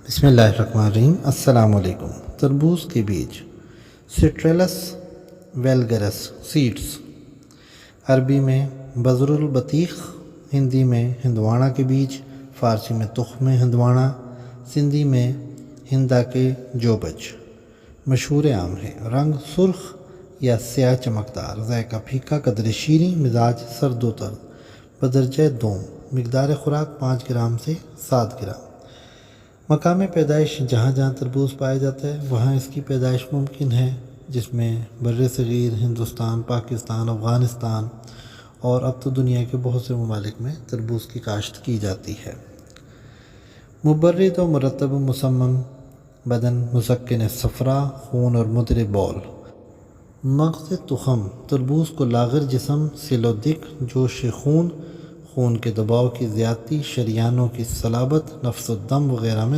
بسم اللہ الرحمن الرحیم۔ السلام علیکم۔ تربوز کے بیج سٹریلس ویلگرس سیڈز، عربی میں بذر البطیخ، ہندی میں ہندواڑہ کے بیج، فارسی میں تخم ہندواڑہ، سندھی میں ہندا کے جوبج۔ مشہور عام ہے، رنگ سرخ یا سیاہ چمکدار، ذائقہ پھیکا، قدر شیریں، مزاج سرد و ترد، بدرجہ دوم، مقدار خوراک 5 گرام سے 7 گرام۔ مقام پیدائش جہاں جہاں تربوز پایا جاتا ہے وہاں اس کی پیدائش ممکن ہے، جس میں بر صغیر، ہندوستان، پاکستان، افغانستان اور اب تو دنیا کے بہت سے ممالک میں تربوز کی کاشت کی جاتی ہے۔ مبرد و مرطب مسمم بدن، مسکن صفرا، خون اور مدر بول۔ مغز تخم تربوز کو لاغر جسم، سل و دق، جوش خون، خون کے دباؤ کی زیادتی، شریانوں کی صلابت، نفس الدم وغیرہ میں